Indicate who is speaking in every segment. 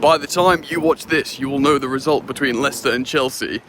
Speaker 1: By the time you watch this, you will know the result between Leicester and Chelsea.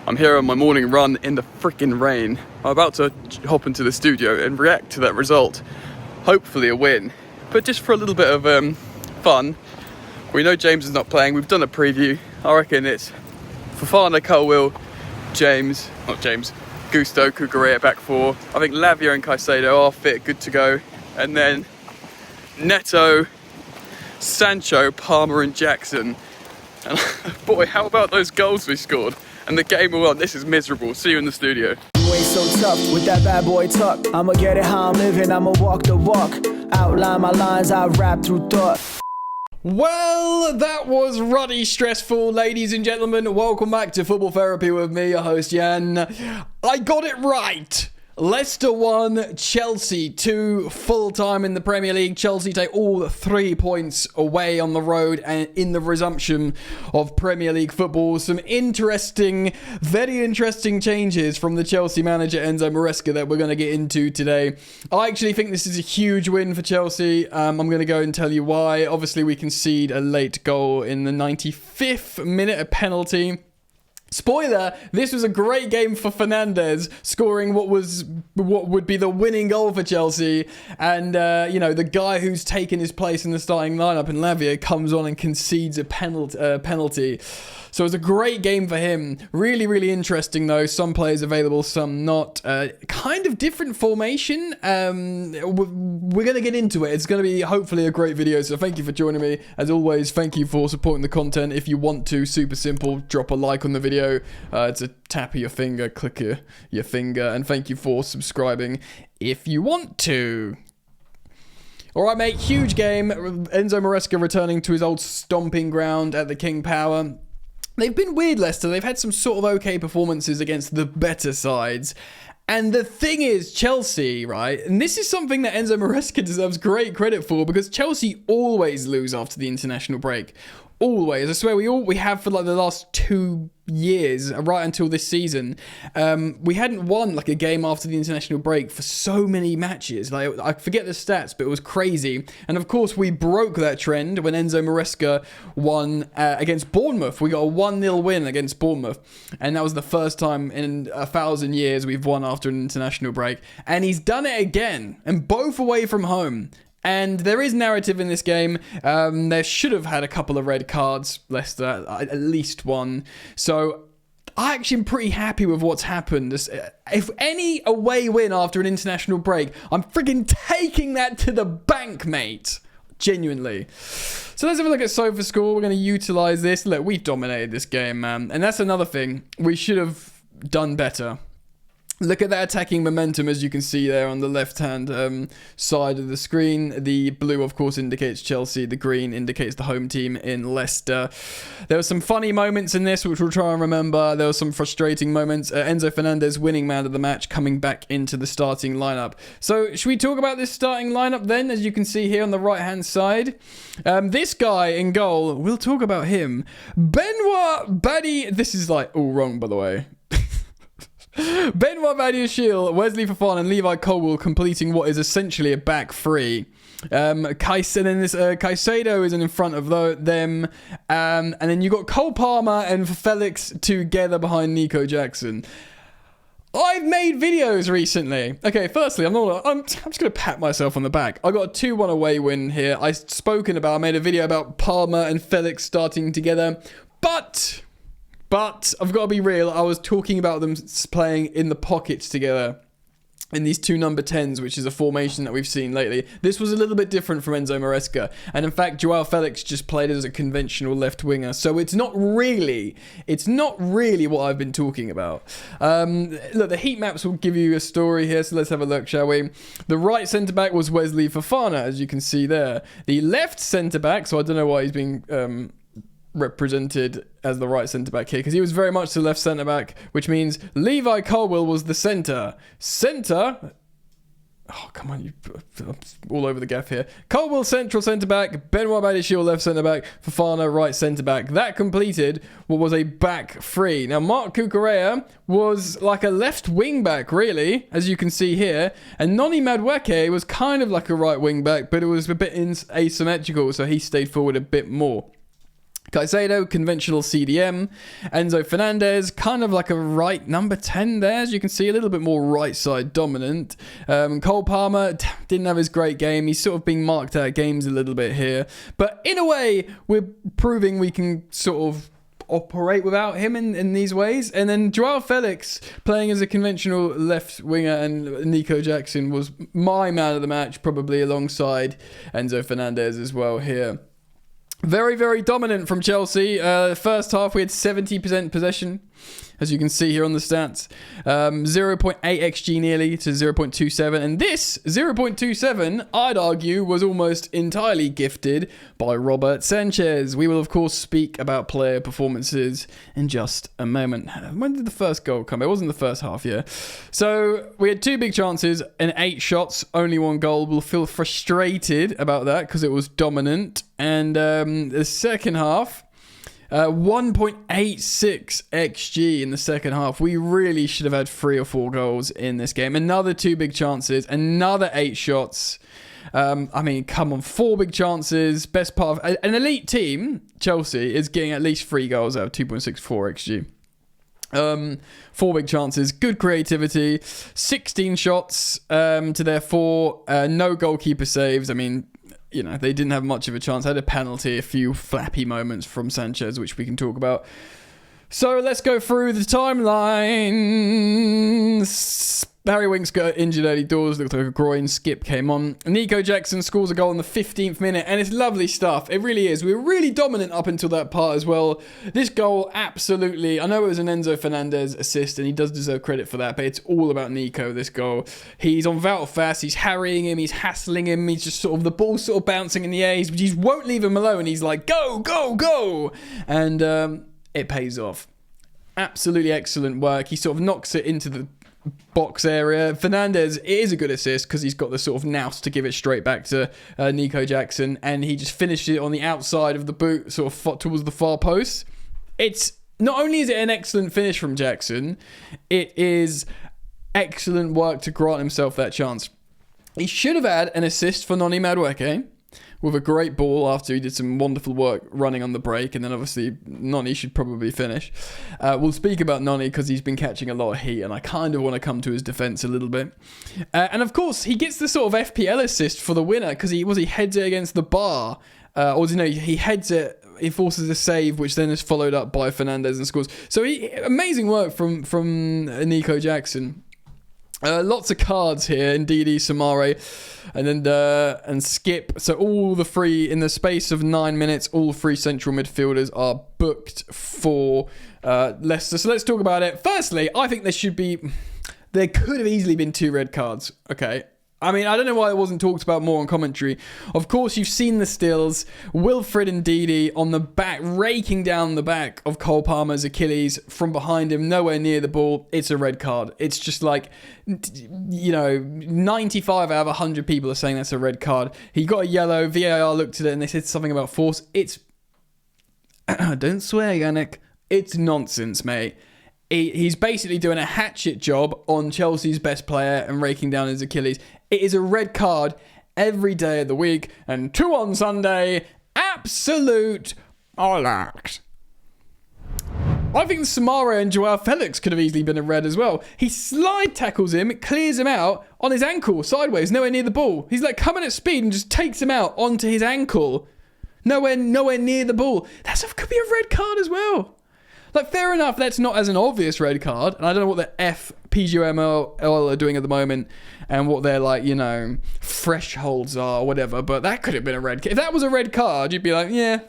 Speaker 1: I'm here on my morning run in the freaking rain. I'm about to hop into the studio and react to that result. Hopefully a win, but just for a little bit of fun. We know James is not playing. We've done a preview. I reckon it's Fofana, Colwill, Gusto, Cucurella back four. I think Lavia and Caicedo are fit, good to go. And then Neto, Sancho, Palmer and Jackson. And boy, how about those goals we scored? And the game we're on, this is miserable. See you in the studio.
Speaker 2: You ain't so tough with that bad boy tuck. I'ma get it how I'm living, I'ma walk the walk. Outline my lines, I rap through thought.
Speaker 3: Well, that was ruddy stressful, ladies and gentlemen. Welcome back to Football Therapy with me, your host Jan. I got it right. Leicester 1, Chelsea 2, full time in the Premier League. Chelsea take all 3 points away on the road and in the resumption of Premier League football. Some very interesting changes from the Chelsea manager Enzo Maresca that we're going to get into today. I actually think this is a huge win for Chelsea. I'm going to go and tell you why. Obviously, we concede a late goal in the 95th minute, a penalty. Spoiler, this was a great game for Fernandes, scoring what would be the winning goal for Chelsea. And, the guy who's taken his place in the starting lineup in Lavia comes on and concedes a penalty. So it was a great game for him. Really, really interesting, though. Some players available, some not. Kind of different formation. We're going to get into it. It's going to be, hopefully, a great video. So thank you for joining me. As always, thank you for supporting the content. If you want to, super simple, drop a like on the video. It's a tap of your finger, click your finger. And thank you for subscribing if you want to. All right, mate. Huge game. Enzo Maresca returning to his old stomping ground at the King Power. They've been weird, Leicester. They've had some sort of okay performances against the better sides. And the thing is, Chelsea, right? And this is something that Enzo Maresca deserves great credit for, because Chelsea always lose after the international break. Always. I swear we have for like the last 2 years, right until this season. We hadn't won like a game after the international break for so many matches. Like, I forget the stats, but it was crazy. And of course, we broke that trend when Enzo Maresca won against Bournemouth. We got a 1-0 win against Bournemouth. And that was the first time in 1,000 years we've won after an international break. And he's done it again, and both away from home. And there is narrative in this game. There should have had a couple of red cards, Leicester, at least one. So I actually am pretty happy with what's happened. If any away win after an international break, I'm freaking taking that to the bank, mate. Genuinely. So let's have a look at SofaScore. We're going to utilize this. Look, we've dominated this game, man. And that's another thing. We should have done better. Look at that attacking momentum, as you can see there on the left-hand side of the screen. The blue, of course, indicates Chelsea. The green indicates the home team in Leicester. There were some funny moments in this, which we'll try and remember. There were some frustrating moments. Enzo Fernandez, winning man of the match, coming back into the starting lineup. So, should we talk about this starting lineup then, as you can see here on the right-hand side? This guy in goal, we'll talk about him. Benoit Badi... This is like all wrong, by the way. Benoit Badiashile, Wesley Fofana and Levi Colwill completing what is essentially a back three. Caicedo is in front of them. And then you got Cole Palmer and Felix together behind Nico Jackson. I've made videos recently. Okay, firstly, I'm just going to pat myself on the back. I got a 2-1 away win here. I made a video about Palmer and Felix starting together. But I've got to be real, I was talking about them playing in the pockets together in these two number 10s, which is a formation that we've seen lately. This was a little bit different from Enzo Maresca. And in fact, Joao Felix just played as a conventional left winger. So it's not really what I've been talking about. Look, the heat maps will give you a story here. So let's have a look, shall we? The right centre-back was Wesley Fofana, as you can see there. The left centre-back, so I don't know why he's being... represented as the right centre-back here, because he was very much the left centre-back, which means Levi Colwill was the centre. Oh, come on, I'm all over the gaff here. Colwill, central centre-back. Benoit Badiashile, left centre-back. Fofana, right centre-back. That completed what was a back three. Now, Marc Cucurella was like a left wing-back, really, as you can see here. And Noni Madueke was kind of like a right wing-back, but it was a bit asymmetrical, so he stayed forward a bit more. Caicedo, conventional CDM. Enzo Fernandez, kind of like a right number 10 there, as you can see, a little bit more right side dominant. Cole Palmer didn't have his great game. He's sort of being marked out of games a little bit here. But in a way, we're proving we can sort of operate without him in these ways. And then Joao Felix playing as a conventional left winger, and Nico Jackson was my man of the match, probably alongside Enzo Fernandez as well here. Very, very dominant from Chelsea. First half, we had 70% possession, as you can see here on the stats. 0.8 XG nearly to 0.27. And this 0.27, I'd argue, was almost entirely gifted by Robert Sanchez. We will, of course, speak about player performances in just a moment. When did the first goal come? It wasn't the first half, yeah. So we had 2 big chances and 8 shots, only 1 goal. We'll feel frustrated about that because it was dominant. And the second half, 1.86 XG in the second half. We really should have had 3 or 4 goals in this game. Another 2 big chances, another 8 shots. I mean, come on, 4 big chances. Best part of an elite team, Chelsea, is getting at least 3 goals out of 2.64 XG. 4 big chances, good creativity, 16 shots to their 4, no goalkeeper saves. I mean, you know, they didn't have much of a chance. Had a penalty, a few flappy moments from Sanchez, which we can talk about. So let's go through the timeline. Harry Winks got injured early doors, looked like a groin. Skip came on. Nico Jackson scores a goal in the 15th minute, and it's lovely stuff. It really is. We were really dominant up until that part as well. This goal, absolutely. I know it was an Enzo Fernandez assist, and he does deserve credit for that, but it's all about Nico, this goal. He's on Wout fast, he's harrying him, he's hassling him, he's just sort of, the ball's sort of bouncing in the air, he just won't leave him alone. He's like, go, go, go! And it pays off. Absolutely excellent work. He sort of knocks it into the box area. Fernandez, it is a good assist because he's got the sort of nous to give it straight back to Nico Jackson, and he just finished it on the outside of the boot, sort of towards the far post. It's not only is it an excellent finish from Jackson, it is excellent work to grant himself that chance. He should have had an assist for Noni Madueke with a great ball after he did some wonderful work running on the break, and then obviously Noni should probably finish. We'll speak about Noni because he's been catching a lot of heat, and I kind of want to come to his defence a little bit. And of course, he gets the sort of FPL assist for the winner because he heads it against the bar, he heads it. He forces a save, which then is followed up by Fernandez and scores. So amazing work from Nico Jackson. Lots of cards here, Ndidi, Samare, and Skip. So all the 3, in the space of 9 minutes, all 3 central midfielders are booked for Leicester. So let's talk about it. Firstly, I think there could have easily been 2 red cards. Okay. I mean, I don't know why it wasn't talked about more on commentary. Of course, you've seen the stills. Wilfred Ndidi on the back, raking down the back of Cole Palmer's Achilles from behind him, nowhere near the ball. It's a red card. It's just like, 95 out of 100 people are saying that's a red card. He got a yellow. VAR looked at it and they said something about force. It's... Don't swear, Yannick. It's nonsense, mate. He's basically doing a hatchet job on Chelsea's best player and raking down his Achilles. It is a red card every day of the week, and 2 on Sunday. Absolute bollocks. I think Samara and Joao Felix could have easily been a red as well. He slide tackles him, clears him out on his ankle, sideways, nowhere near the ball. He's like coming at speed and just takes him out onto his ankle. Nowhere near the ball. That could be a red card as well. Like, fair enough, that's not as an obvious red card, and I don't know what the PGMOL are doing at the moment, and what their, thresholds are, or whatever, but that could have been a red card. If that was a red card, you'd be like, yeah. Do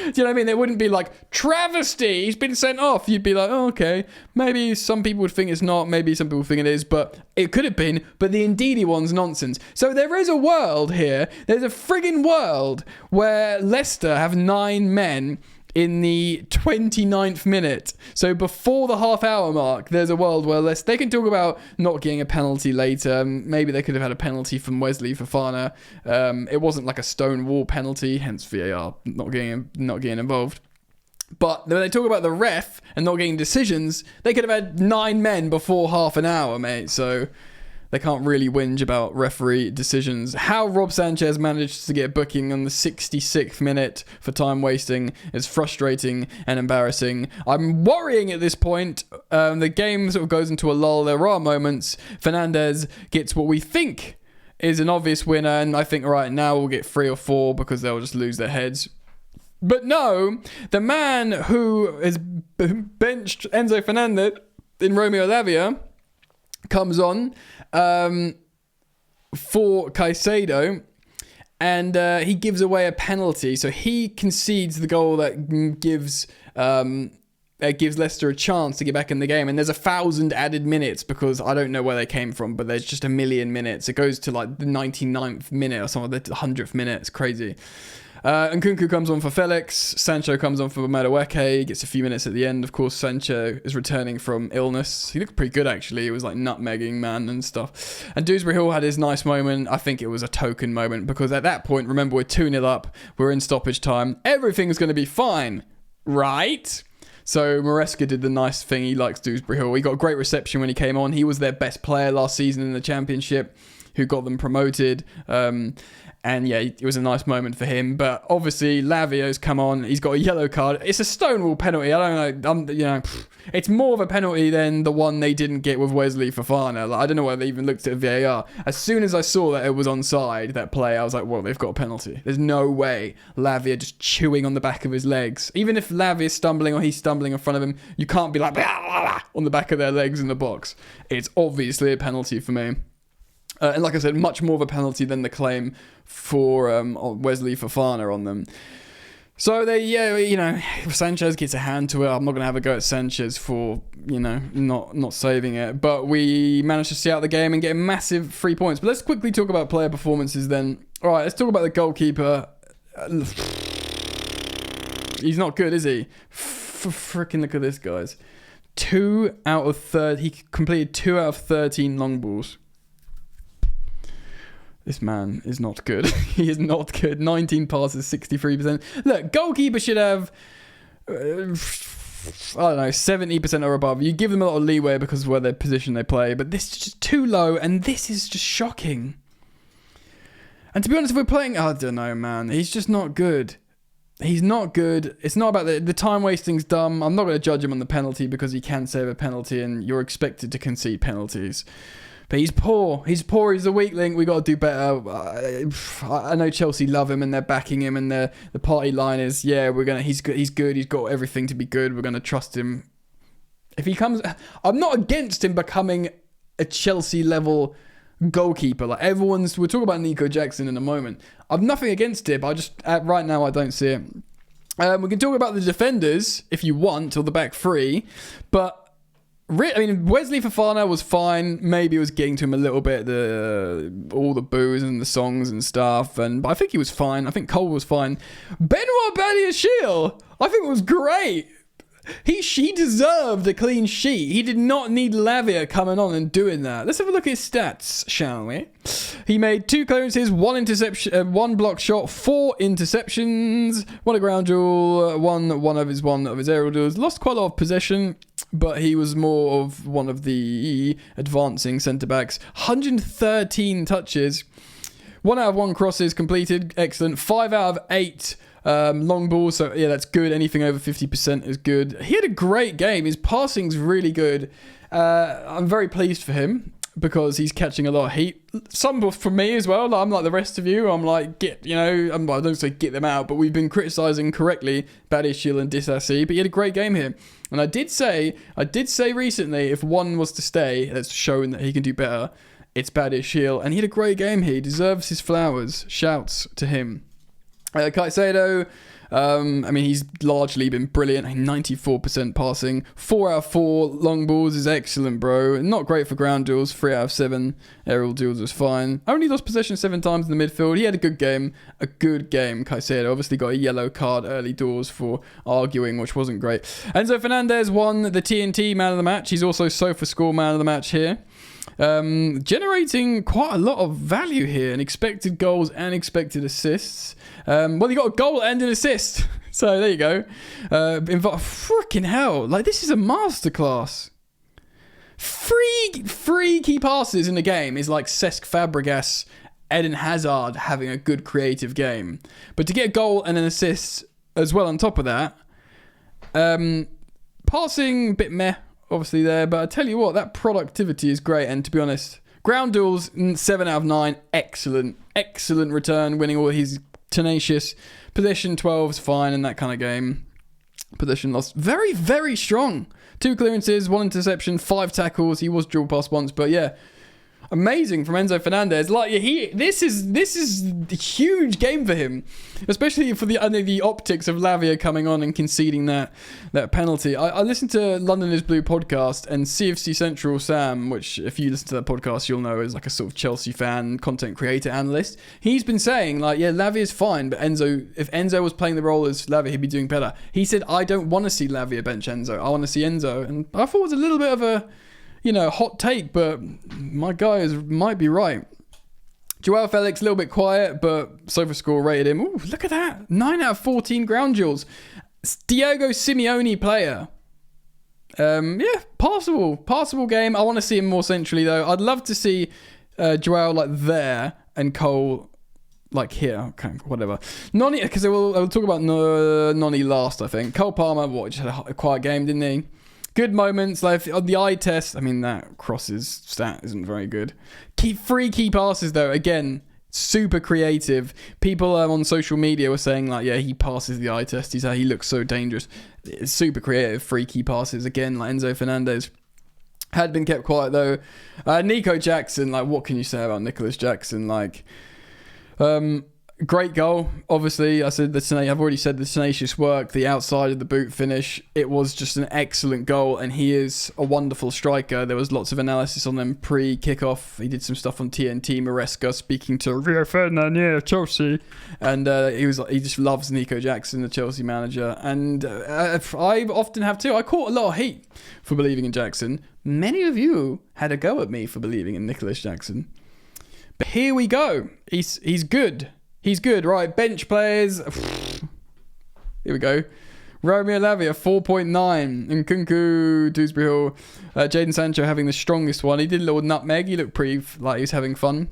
Speaker 3: you know what I mean? It wouldn't be like, travesty, he's been sent off. You'd be like, oh, okay. Maybe some people would think it's not, maybe some people think it is, but it could have been, but the Ndidi one's nonsense. So there is a world here, there's a friggin' world, where Leicester have 9 men in the 29th minute. So before the half-hour mark, there's a world where they can talk about not getting a penalty later. Maybe they could have had a penalty from Wesley Fofana. It wasn't like a stone wall penalty, hence VAR not getting involved. But when they talk about the ref and not getting decisions, they could have had 9 men before half an hour, mate. So they can't really whinge about referee decisions. How Rob Sanchez managed to get a booking on the 66th minute for time wasting is frustrating and embarrassing. I'm worrying at this point. The game sort of goes into a lull. There are moments. Fernandez gets what we think is an obvious winner, and I think right now we'll get 3 or 4 because they'll just lose their heads. But no, the man who has benched Enzo Fernandez in Romeo Lavia comes on for Caicedo, and he gives away a penalty. So he concedes the goal that gives Leicester a chance to get back in the game. And there's 1,000 added minutes because I don't know where they came from, but there's just 1,000,000 minutes. It goes to like the 99th minute or something, the 100th minute. It's crazy. And Nkunku comes on for Felix. Sancho comes on for Madueke. Gets a few minutes at the end. Of course, Sancho is returning from illness. He looked pretty good, actually. It was like nutmegging, man, and stuff. And Dewsbury Hall had his nice moment. I think it was a token moment because at that point, remember, we're 2-0 up. We're in stoppage time. Everything's going to be fine, right? So Maresca did the nice thing. He likes Dewsbury Hall. He got a great reception when he came on. He was their best player last season in the Championship, who got them promoted. And yeah, it was a nice moment for him. But obviously, Lavio's come on. He's got a yellow card. It's a stonewall penalty. I don't know. It's more of a penalty than the one they didn't get with Wesley Fofana. Like, I don't know why they even looked at VAR. As soon as I saw that it was onside, that play, I was like, well, they've got a penalty. There's no way Lavia just chewing on the back of his legs. Even if Lavia's stumbling or he's stumbling in front of him, you can't be like, blah, blah, blah, on the back of their legs in the box. It's obviously a penalty for me. And like I said, much more of a penalty than the claim for Wesley Fofana on them. So Sanchez gets a hand to it. I'm not going to have a go at Sanchez for, not saving it. But we managed to see out the game and get massive 3 points. But let's quickly talk about player performances then. All right, let's talk about the goalkeeper. He's not good, is he? Freaking look at this, guys. 2 out of 30. He completed 2 out of 13 long balls. This man is not good. He is not good. 19 passes, 63%. Look, goalkeeper should have, 70% or above. You give them a lot of leeway because of where their position they play, but this is just too low, and this is just shocking. And to be honest, if we're playing, I don't know, man. He's just not good. He's not good. It's not about the time wasting's dumb. I'm not going to judge him on the penalty because he can save a penalty, and you're expected to concede penalties. But he's poor. He's a weak link. We got to do better. I know Chelsea love him and they're backing him, and the party line is, he's good. He's good. He's got everything to be good. We're gonna trust him. If he comes, I'm not against him becoming a Chelsea level goalkeeper. Like we'll talk about Nico Jackson in a moment. I've nothing against it, but I just right now I don't see it. We can talk about the defenders if you want, or the back three, but. Wesley Fofana was fine. Maybe it was getting to him a little bit, all the boos and the songs and stuff. But I think he was fine. I think Cole was fine. Benoit Badiashile, I think was great. He deserved a clean sheet. He did not need Lavia coming on and doing that. Let's have a look at his stats, shall we? He made 2 clearances, 1 interception, 1 block shot, 4 interceptions, 1 a ground duel, one of his aerial duels. Lost quite a lot of possession, but he was more of one of the advancing centre backs. 113 touches, 1 out of 1 crosses completed, excellent. 5 out of 8. Long balls, so yeah, that's good. Anything over 50% is good. He had a great game. His passing's really good. I'm very pleased for him because he's catching a lot of heat. Some from me as well. I'm like the rest of you. I'm like, I don't say get them out, but we've been criticising correctly Badiashile and Disasi. But he had a great game here. And I did say recently, if one was to stay, that's showing that he can do better, it's Badiashile. And he had a great game here. He deserves his flowers. Shouts to him. Caicedo, he's largely been brilliant. 94% passing. 4 out of 4 long balls is excellent, bro. Not great for ground duels. 3 out of 7 aerial duels was fine. Only lost possession 7 times in the midfield. He had a good game. Caicedo obviously got a yellow card early doors for arguing, which wasn't great. Enzo Fernandez won the TNT man of the match. He's also SofaScore man of the match here. Generating quite a lot of value here, and expected goals and expected assists. He got a goal and an assist. So there you go. Freaking hell. Like, this is a masterclass. Three key passes in the game is like Cesc Fabregas, Eden Hazard having a good creative game. But to get a goal and an assist as well on top of that, passing a bit meh, obviously there. But I tell you what, that productivity is great. And to be honest, ground duels 7 out of 9, excellent return, winning all his tenacious. Possession 12 is fine in that kind of game. Possession loss very, very strong. 2 clearances, 1 interception, 5 tackles. He was dual pass once, but yeah, amazing from Enzo Fernandez. Like this is a huge game for him, especially for the optics of Lavia coming on and conceding that penalty. I listened to London is Blue podcast, and CFC Central Sam, which if you listen to that podcast you'll know is like a sort of Chelsea fan, content creator, analyst. He's been saying like, yeah, Lavia's fine, but if Enzo was playing the role as Lavia, he'd be doing better. He said, I don't want to see Lavia bench Enzo. I want to see Enzo, and I thought it was a little bit of a hot take, but my guys might be right. Joao Felix, a little bit quiet, but SofaScore rated him. Ooh, look at that. 9 out of 14 ground duels. Diego Simeone player. Passable game. I want to see him more centrally, though. I'd love to see Joao like there and Cole like here. Okay, whatever. Noni, because I'll talk about Noni last, I think. Cole Palmer, just had a quiet game, didn't he? Good moments, like on the eye test. I mean, that crosses stat isn't very good. 3 key passes, though. Again, super creative. People on social media were saying, like, yeah, he passes the eye test. He looks so dangerous. It's super creative. 3 key passes. Again, like Enzo Fernandez. Had been kept quiet, though. Nico Jackson, like, what can you say about Nicholas Jackson? Like, great goal. Obviously, I've already said the tenacious work, the outside of the boot finish. It was just an excellent goal, and he is a wonderful striker. There was lots of analysis on them pre-kickoff. He did some stuff on TNT. Maresca speaking to Rio Ferdinand, Chelsea, and he just loves Nico Jackson, the Chelsea manager. And I often have too. I caught a lot of heat for believing in Jackson. Many of you had a go at me for believing in Nicholas Jackson, but here we go. He's good. He's good, right? Bench players. Here we go. Romeo Lavia, 4.9. And Kunku, Dewsbury Hall. Jadon Sancho having the strongest one. He did a little nutmeg. He looked pretty like he was having fun.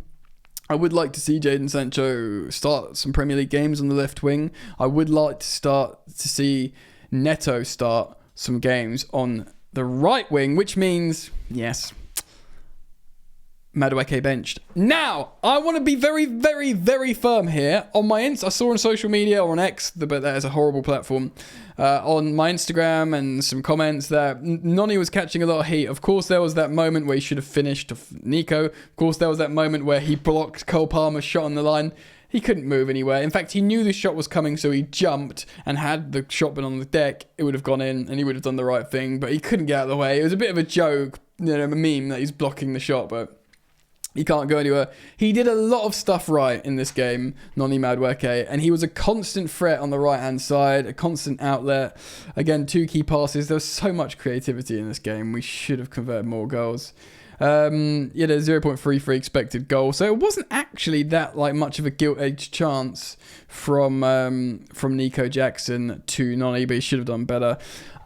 Speaker 3: I would like to see Jadon Sancho start some Premier League games on the left wing. I would like to see Neto start some games on the right wing, which means, yes, Madueke benched. Now, I want to be very, very, very firm here. On my I saw on social media or on X, but that is a horrible platform, on my Instagram and some comments that Noni was catching a lot of heat. Of course, there was that moment where he should have finished Nico. Of course, there was that moment where he blocked Cole Palmer's shot on the line. He couldn't move anywhere. In fact, he knew the shot was coming, so he jumped, and had the shot been on the deck, it would have gone in, and he would have done the right thing, but he couldn't get out of the way. It was a bit of a joke, a meme that he's blocking the shot, but he can't go anywhere. He did a lot of stuff right in this game, Noni Madueke, and he was a constant threat on the right-hand side, a constant outlet. Again, 2 key passes. There was so much creativity in this game. We should have converted more goals. There's 0.33 expected goal, so it wasn't actually that much of a gilt-edged chance from Nico Jackson to Noni, but he should have done better.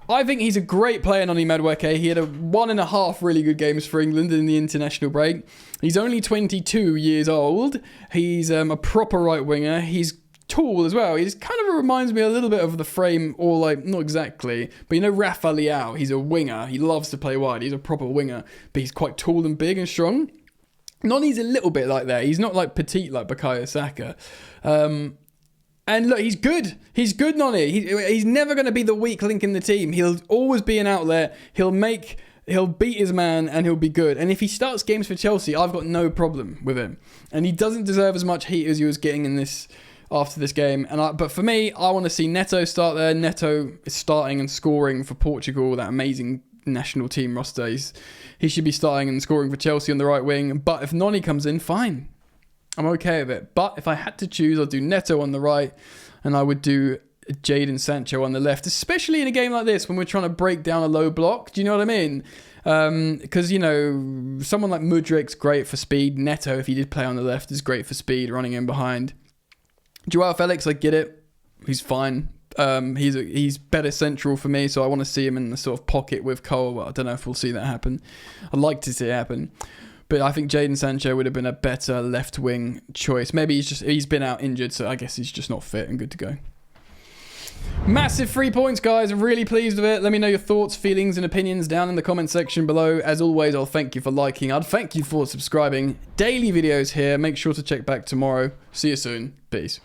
Speaker 3: I think he's a great player, Noni Madueke. He had 1.5 really good games for England in the international break. He's only 22 years old. He's a proper right winger. He's tall as well. He kind of reminds me a little bit of the frame, or not exactly, but Rafa Leao. He's a winger. He loves to play wide. He's a proper winger, but he's quite tall and big and strong. Noni's a little bit like that. He's not petite like Bukayo Saka. And look, he's good. He's good, Noni. He's never going to be the weak link in the team. He'll always be an outlet. He'll beat his man, and he'll be good. And if he starts games for Chelsea, I've got no problem with him. And he doesn't deserve as much heat as he was getting in this after this game. But for me, I want to see Neto start there. Neto is starting and scoring for Portugal, that amazing national team roster. He should be starting and scoring for Chelsea on the right wing. But if Noni comes in, fine. I'm okay with it. But if I had to choose, I'd do Neto on the right, and I would do Jadon Sancho on the left, especially in a game like this when we're trying to break down a low block. Do you know what I mean? Because, someone like Mudrik's great for speed. Neto, if he did play on the left, is great for speed, running in behind. Joao Felix, I get it. He's fine. He's better central for me, so I want to see him in the sort of pocket with Cole. I don't know if we'll see that happen. I'd like to see it happen. But I think Jadon Sancho would have been a better left wing choice. Maybe he's been out injured, so I guess he's just not fit and good to go. Massive 3 points, guys. I'm really pleased with it. Let me know your thoughts, feelings, and opinions down in the comment section below. As always, I'll thank you for liking. I'd thank you for subscribing. Daily videos here. Make sure to check back tomorrow. See you soon. Peace.